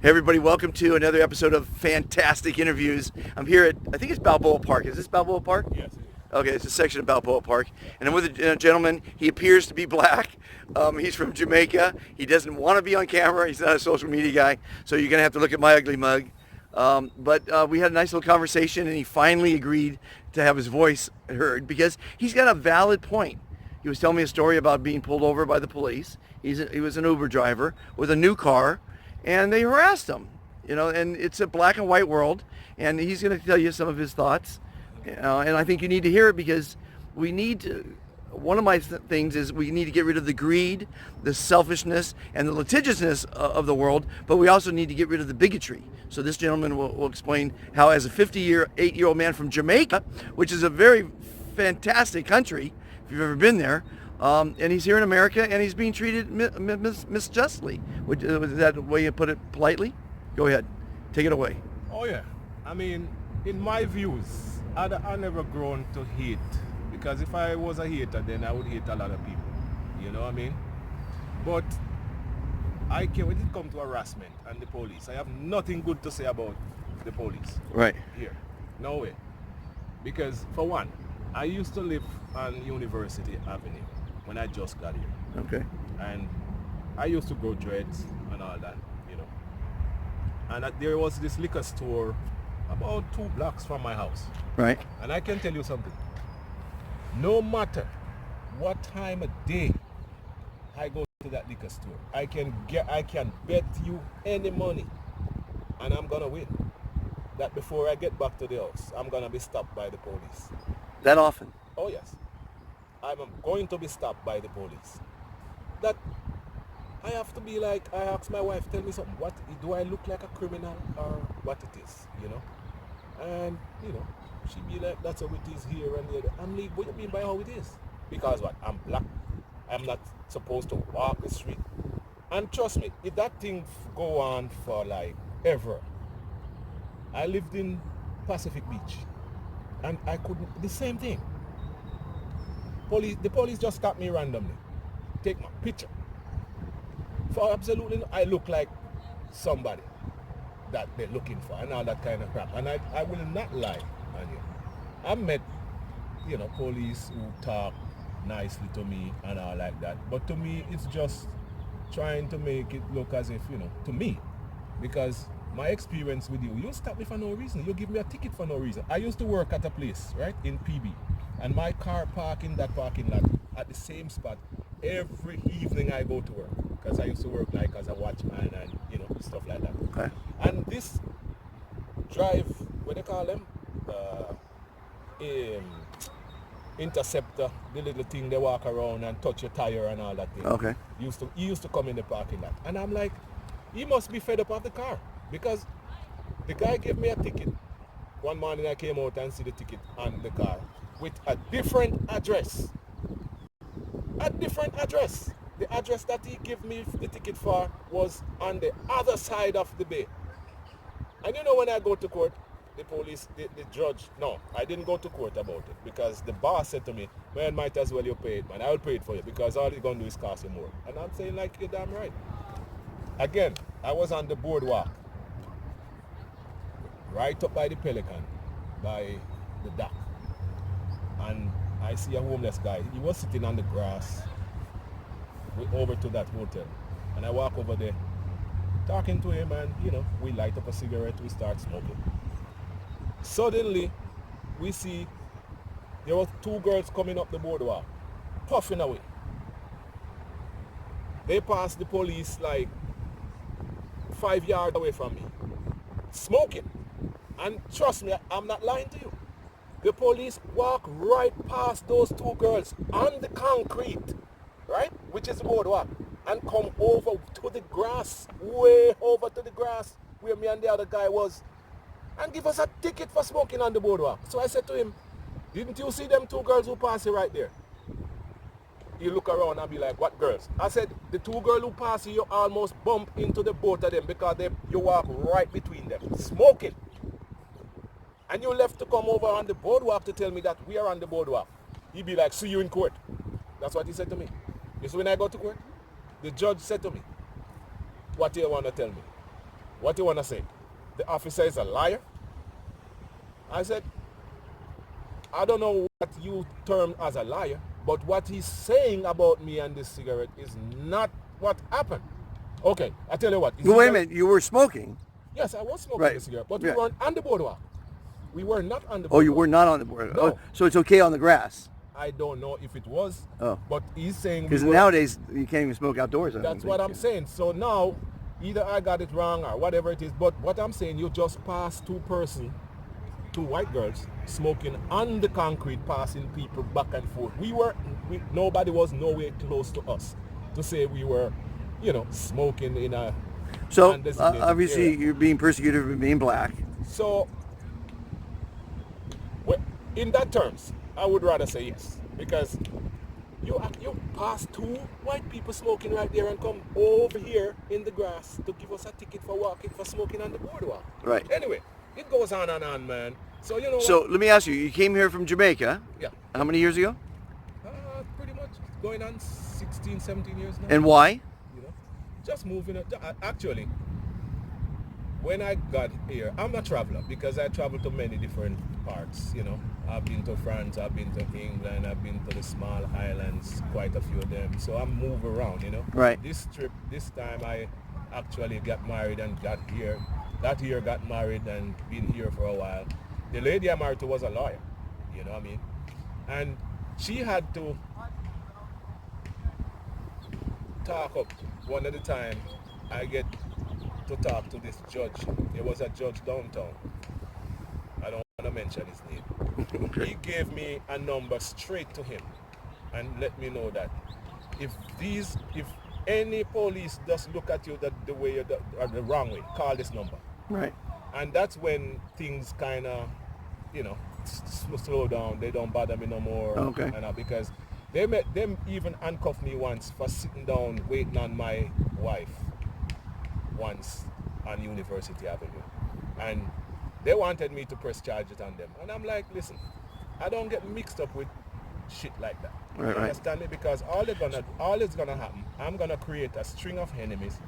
Hey everybody, welcome to another episode of Fantastic Interviews. I'm here at, I think it's Balboa Park. Is this Balboa Park? Yes, it is. Okay, it's a section of Balboa Park. And I'm with a gentleman. He appears to be black. He's from Jamaica. He doesn't want to be on camera. He's not a social media guy. So you're going to have to look at my ugly mug. But we had a nice little conversation, and he finally agreed to have his voice heard because he's got a valid point. He was telling me a story about being pulled over by the police. He was an Uber driver with a new car, and they harassed him. And it's a black and white world, and he's going to tell you some of his thoughts. And I think you need to hear it because we need to. One of my things is we need to get rid of the greed, the selfishness, and the litigiousness of the world, but we also need to get rid of the bigotry. So this gentleman will explain how, as a 58-year-old man from Jamaica, which is a very fantastic country, if you've ever been there, and he's here in America, and he's being treated misjustly. Is that the way you put it politely? Go ahead. Take it away. Oh yeah. I mean, in my views, I never grown to hate. Because if I was a hater, then I would hate a lot of people. You know what I mean? But when it comes to harassment and the police, I have nothing good to say about the police. Right. Here. No way. Because for one, I used to live on University Avenue when I just got here. Okay. And I used to grow dreads and all that, And there was this liquor store about 2 blocks from my house. Right. And I can tell you something. No matter what time of day I go to that liquor store, I can bet you any money, and I'm gonna win, that before I get back to the house, I'm gonna be stopped by the police. That often? Oh yes. I'm going to be stopped by the police. That I have to be like, I ask my wife, tell me something, what do I look like, a criminal or what it is, And she be like, that's how it is here and there. I'm like, what do you mean by how it is? Because what? I'm black. I'm not supposed to walk the street. And trust me, if that thing go on for like ever. I lived in Pacific Beach, and I couldn't, the same thing. The police just stopped me randomly. Take my picture. For absolutely no, I look like somebody that they're looking for and all that kind of crap. And I will not lie on you. I met, police who talk nicely to me and all like that. But to me, it's just trying to make it look as if, to me. Because my experience with you stop me for no reason. You give me a ticket for no reason. I used to work at a place, right, in PB. And my car parked in that parking lot at the same spot every evening I go to work. Because I used to work like as a watchman and, stuff like that. Okay. And this drive, what they call them? Interceptor, the little thing they walk around and touch your tire and all that thing. Okay. He used to come in the parking lot. And I'm like, he must be fed up of the car. Because the guy gave me a ticket. One morning I came out and see the ticket on the car with a different address. A different address. The address that he gave me the ticket for was on the other side of the bay. And when I go to court, the police, the judge, no, I didn't go to court about it because the boss said to me, man, might as well you pay it, man. I will pay it for you because all it's going to do is cost you more. And I'm saying, like, you're damn right. Again, I was on the boardwalk, right up by the Pelican, by the dock. And I see a homeless guy. He was sitting on the grass over to that hotel. And I walk over there, talking to him, and, we light up a cigarette, we start smoking. Suddenly, we see there were 2 girls coming up the boardwalk, puffing away. They passed the police like 5 yards away from me, smoking. And trust me, I'm not lying to you. The police walk right past those 2 girls on the concrete, right, which is the boardwalk, and come over to the grass, way over to the grass where me and the other guy was, and give us a ticket for smoking on the boardwalk. So I said to him, didn't you see them 2 girls who passed you right there? He look around and be like, what girls? I said, the 2 girls who passed you almost bump into the both of them because you walk right between them, smoking. And you left to come over on the boardwalk to tell me that we are on the boardwalk. He be like, see you in court. That's what he said to me. You see, when I go to court, the judge said to me, what do you want to tell me? what do you want to say? The officer is a liar? I said, I don't know what you term as a liar, but what he's saying about me and this cigarette is not what happened. Okay, I tell you what. Well, wait a minute. You were smoking. Yes, I was smoking Right. the cigarette, but Yeah. we weren't on the boardwalk. We were not on the boardwalk. Oh, you were not on the board. No. Oh, so it's okay on the grass. I don't know if it was, Oh. but he's saying... Because nowadays, you can't even smoke outdoors. That's what I'm saying. So now, either I got it wrong or whatever it is, but what I'm saying, you just passed two white girls smoking on the concrete, passing people back and forth. Nobody was nowhere close to us to say we were, smoking in a... So, undesignated obviously, area. you're being persecuted for being black. So, well, in that terms, I would rather say yes, because you pass two white people smoking right there and come over here in the grass to give us a ticket for smoking on the boardwalk. Right. Anyway, it goes on and on, man. So So let me ask you. You came here from Jamaica. Yeah. How many years ago? Pretty much going on 16, 17 years now. And why? Just moving. Actually, when I got here, I'm a traveler because I travel to many different parts. I've been to France, I've been to England, I've been to the small islands, quite a few of them. So I move around. Right. This time I actually got married and got here. That year got married and been here for a while. The lady I married to was a lawyer. You know what I mean? And she had to talk up. One at a time, I get to talk to this judge. There was a judge downtown. I don't want to mention his name. Okay. He gave me a number straight to him and let me know that if any police just look at you the way or the wrong way, call this number. Right. And that's when things kind of, slow down. They don't bother me no more. Okay. Because them even handcuffed me once for sitting down waiting on my wife once on University Avenue. And they wanted me to press charges on them. And I'm like, listen, I don't get mixed up with shit like that. Right, You understand me? Because all is gonna happen, I'm gonna create a string of enemies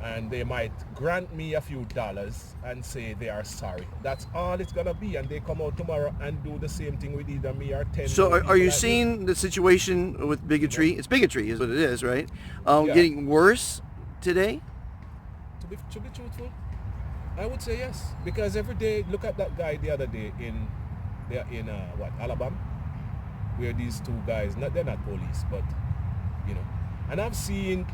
and they might grant me a few dollars and say they are sorry. That's all it's gonna be, and they come out tomorrow and do the same thing with either me or 10. So more are you people like seeing the situation with bigotry? It's bigotry is what it is, right? Yeah. Getting worse today? To be truthful, I would say yes, because every day, look at that guy the other day in Alabama, where these two guys, they're not police, but and I've seen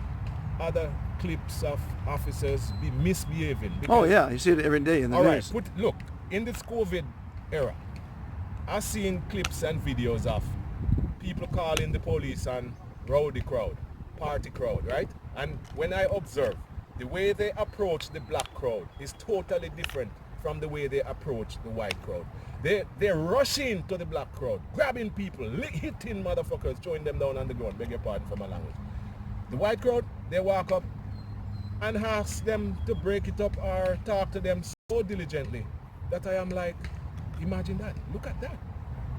other clips of officers be misbehaving. Oh yeah, you see it every day in the All right, news. look, in this COVID era, I've seen clips and videos of people calling the police on rowdy crowd, party crowd, right? And when I observe, the way they approach the black crowd is totally different from the way they approach the white crowd. They're rushing to the black crowd, grabbing people, hitting motherfuckers, throwing them down on the ground, beg your pardon for my language. The white crowd, they walk up and ask them to break it up or talk to them so diligently that I am like, imagine that, look at that.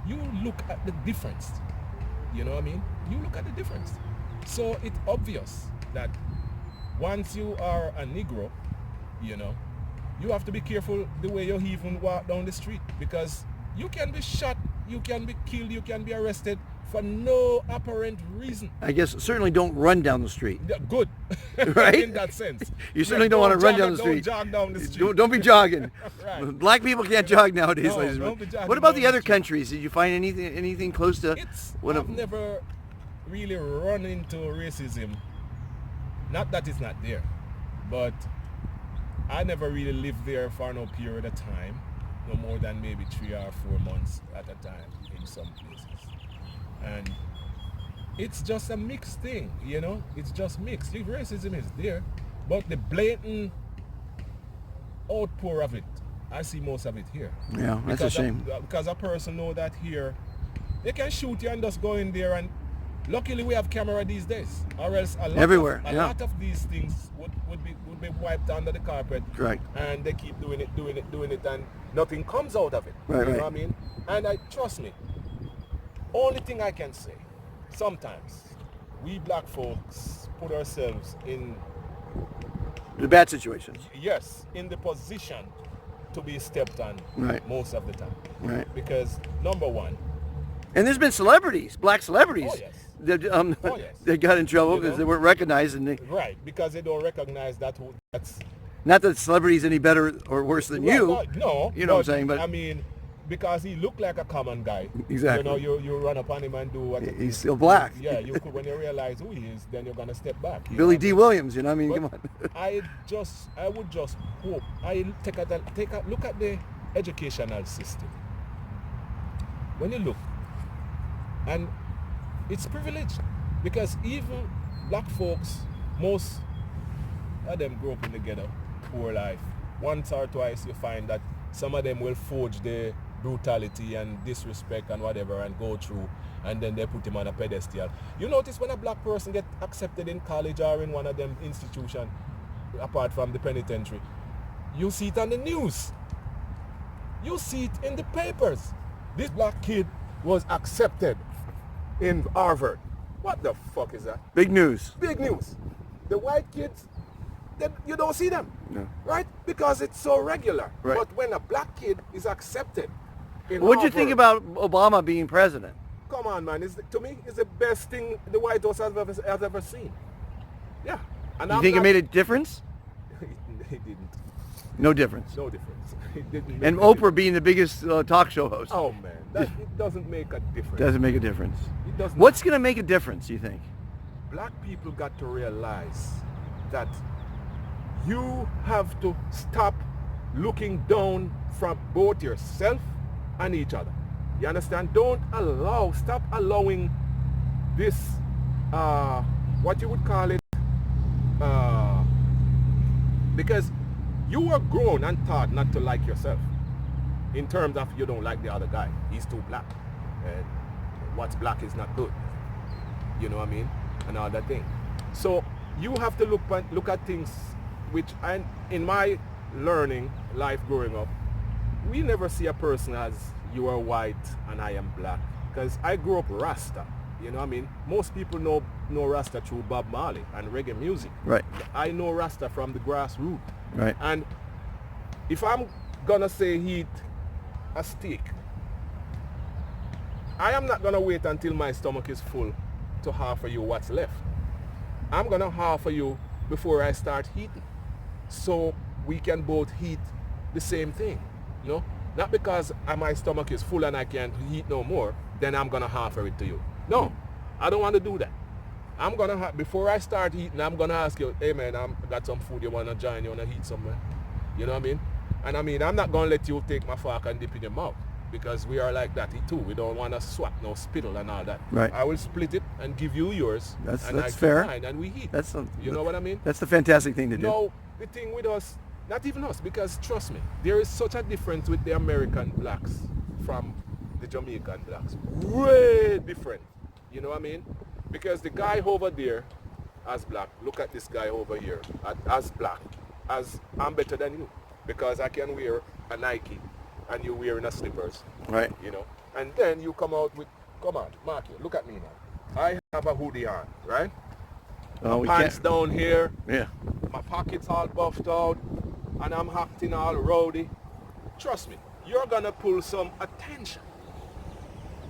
You look at the difference, you know what I mean? You look at the difference. So it's obvious that once you are a Negro, you have to be careful the way you even walk down the street, because you can be shot, you can be killed, you can be arrested for no apparent reason. I guess certainly don't run down the street. Yeah, good. Right? In that sense. You certainly don't want to run down the street. Don't jog down the street. Don't be jogging. Right. Black people can't jog nowadays, No, ladies and don't be gentlemen. jogging What about down the the other street. countries? Did you find anything close to I've never really run into racism. Not that it's not there, but I never really lived there for no period of time, no more than maybe 3 or 4 months at a time in some places. And it's just a mixed thing, it's just mixed. The racism is there, but the blatant outpour of it, I see most of it here. Yeah, that's a shame. Because a person know that here, they can shoot you and just go in there, and luckily we have camera these days, or else a lot of these things would be wiped under the carpet. Correct. And they keep doing it, and nothing comes out of it. Right, you know right. what I mean? And trust me, only thing I can say, sometimes we black folks put ourselves in The bad situations. yes, in the position to be stepped on Right. most of the time. Right. Because number one, And there's been celebrities, black celebrities, Oh, yes. that Oh, yes. that got in trouble You because know? they weren't recognized, and they, right, because they don't recognize that's not that celebrity's any better or worse than you. No, You know what I'm saying? But I mean, because he looked like a common guy. Exactly. You know, you run up on him and do what he's still black. Yeah, you could, when you realize who he is, then you're gonna step back. you Billy know? D. Williams, you know, I mean, But come on. I would just hope. I take a look at the educational system. When you look, and it's privileged, because even black folks, most of them grow up in the ghetto, poor life. Once or twice you find that some of them will forge the brutality and disrespect and whatever and go through, and then they put him on a pedestal. You notice when a black person get accepted in college or in one of them institutions, apart from the penitentiary, you see it on the news. You see it in the papers. This black kid was accepted in Harvard. What the fuck is that? Big news. Big news. The white kids, you don't see them. No. Right? Because it's so regular. Right. But when a black kid is accepted in What do you think Harvard, about Obama being president? Come on, man. To me, it's the best thing the White House has ever seen. Yeah. And Do you think it made a difference? It didn't. No difference. No difference. It didn't make And a Oprah difference. being the biggest talk show host. Oh, man. It doesn't make a difference. Doesn't make a difference. It doesn't. What's going to make a difference, you think? Black people got to realize that you have to stop looking down from both yourself and each other. You understand? Stop allowing this, what you would call it, because you are grown and taught not to like yourself. In terms of you don't like the other guy. He's too black. And what's black is not good. You know what I mean? And all that thing. So you have to look at things which, and in my learning life growing up, we never see a person as you are white and I am black. Because I grew up Rasta. You know what I mean? Most people know Rasta through Bob Marley and reggae music. Right. I know Rasta from the grassroots. Right. And if I'm gonna say eat a steak, I am not gonna wait until my stomach is full to offer you what's left. I'm gonna offer you before I start eating, so we can both eat the same thing. You know, not because my stomach is full and I can't eat no more, then I'm gonna offer it to you. No, I don't want to do that. I'm gonna before I start eating, I'm gonna ask you, hey man, I got some food. You wanna join? You wanna eat somewhere? You know what I mean? And I mean, I'm not gonna let you take my fork and dip in your mouth, because we are like that too. We don't want to swap no spittle and all that. Right. I will split it and give you yours. That's and I that's keep fair. mine and we eat. You know what I mean? That's the fantastic thing to do. No, the thing with us, not even us, because trust me, there is such a difference with the American blacks from the Jamaican blacks. Way different. You know what I mean? Because the guy over there as black, look at this guy over here as black, as I'm better than you, because I can wear a Nike and you're wearing a slippers. Right. You know? And then you come out with, come on, Mark, look at me now. I have a hoodie on, right? Oh, we Pants can't. down here, Yeah. my pockets all buffed out, and I'm acting all rowdy. Trust me, you're gonna pull some attention.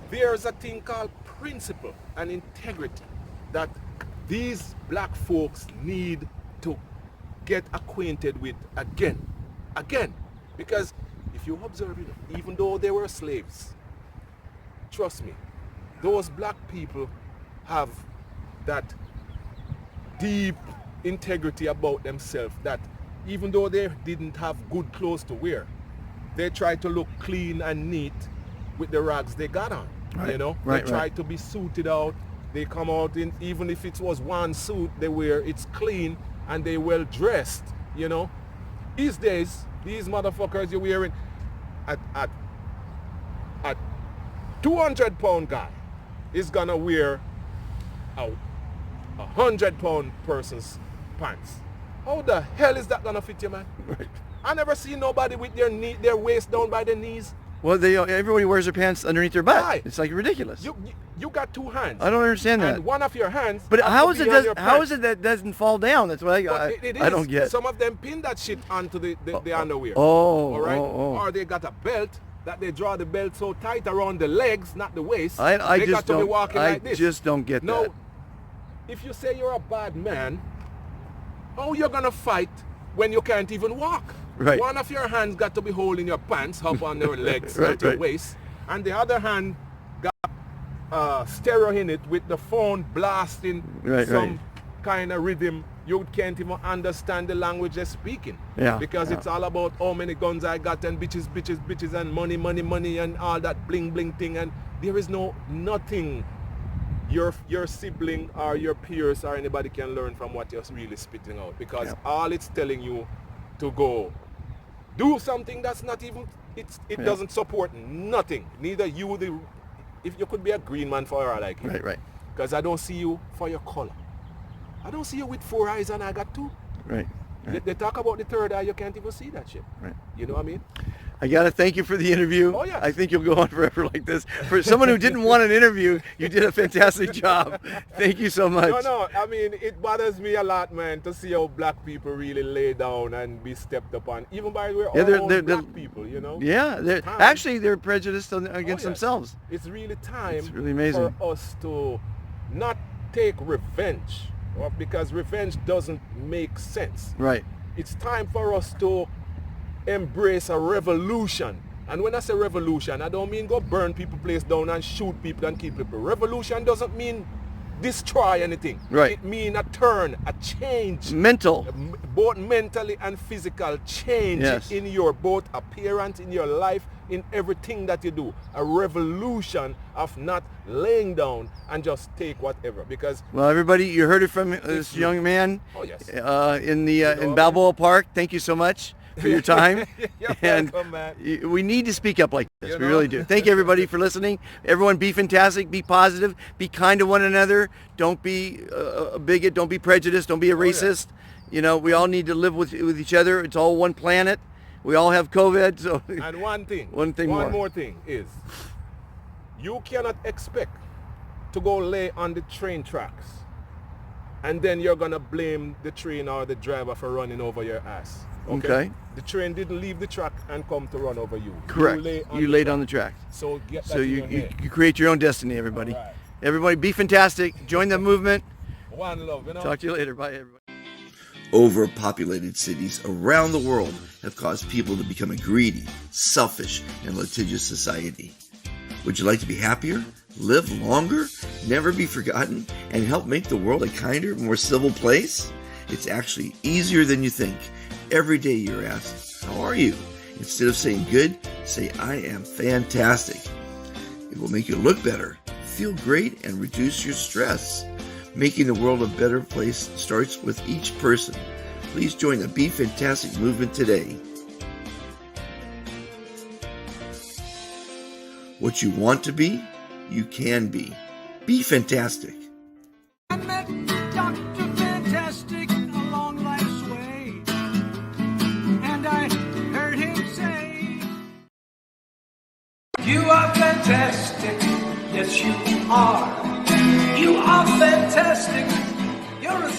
There's a thing called principle and integrity that these black folks need to get acquainted with again. Because if you observe it, even though they were slaves, trust me, those black people have that deep integrity about themselves, that even though they didn't have good clothes to wear, they tried to look clean and neat with the rags they got on. Right. You know, Right, they tried to be suited out. They come out in, even if it was one suit they wear, it's clean and they well dressed. You know, these days these motherfuckers you're wearing at 200-pound guy is gonna wear a 100-pound person's pants. How the hell is that gonna fit you, man? Right. I never see nobody with their waist down by their knees Well, everybody wears their pants underneath their butt. Why? It's like ridiculous. You got two hands. I don't understand that. And one of your hands. But how is has it that doesn't fall down? That's what I don't get. Some of them pin that shit onto the underwear. All right. Oh. Or they got a belt that they draw the belt so tight around the legs, not the waist. I they just got to don't. be walking I like this. just don't get now, that. If you say you're a bad man, how you're gonna fight when you can't even walk? Right. One of your hands got to be holding your pants up on your legs, not your waist, and the other hand got stereo in it with the phone blasting some kind of rhythm. You can't even understand the language they're speaking. Yeah. Because it's all about how many guns I got and bitches and money and all that bling bling thing, and there is nothing your sibling or your peers or anybody can learn from what you're really spitting out, because all it's telling you to go do something that's not even it doesn't support nothing. Neither you if you could be a green man for all like it. Right. Because I don't see you for your color. I don't see you with 4 eyes and I got 2. Right. They talk about the third eye, you can't even see that shit. Right. You know what I mean? I got to thank you for the interview. Oh, yes. I think you'll go on forever like this. For someone who didn't want an interview, you did a fantastic job. Thank you so much. No, I mean, it bothers me a lot, man, to see how black people really lay down and be stepped upon, even by our own black people, you know? Yeah, they're prejudiced against themselves. It's really time It's really amazing. for us to not take revenge, because revenge doesn't make sense. Right. It's time for us to embrace a revolution. And when I say revolution, I don't mean go burn people place down and shoot people and kill people. Revolution doesn't mean destroy anything. Right. It means a turn, a change. Mental. Both mentally and physical change in your both appearance, in your life, in everything that you do. A revolution of not laying down and just take whatever. Because well, everybody, you heard it from this young man in Balboa Park. Thank you so much for your time. And welcome, man. We need to speak up like this. We really do. Thank you, everybody, for listening. Everyone, be fantastic, be positive, be kind to one another. Don't be a bigot, don't be prejudiced, don't be a racist. You know, we all need to live with each other. It's all one planet. We all have COVID. So. And one more thing is, you cannot expect to go lay on the train tracks and then you're going to blame the train or the driver for running over your ass. Okay? The train didn't leave the track and come to run over you. Correct. You laid on the track. So get that in your head. You create your own destiny, everybody. All right. Everybody, be fantastic. Join the movement. One love, you know? Talk to you later. Bye, everybody. Overpopulated cities around the world have caused people to become a greedy, selfish, and litigious society. Would you like to be happier, live longer, never be forgotten, and help make the world a kinder, more civil place? It's actually easier than you think. Every day you're asked, how are you? Instead of saying good, say I am fantastic. It will make you look better, feel great, and reduce your stress. Making the world a better place starts with each person. Please join the Be Fantastic movement today. What you want to be, you can be. Be fantastic. I met Dr. Fantastic along life's way, and I heard him say, you are fantastic, yes you are. You are fantastic, you're a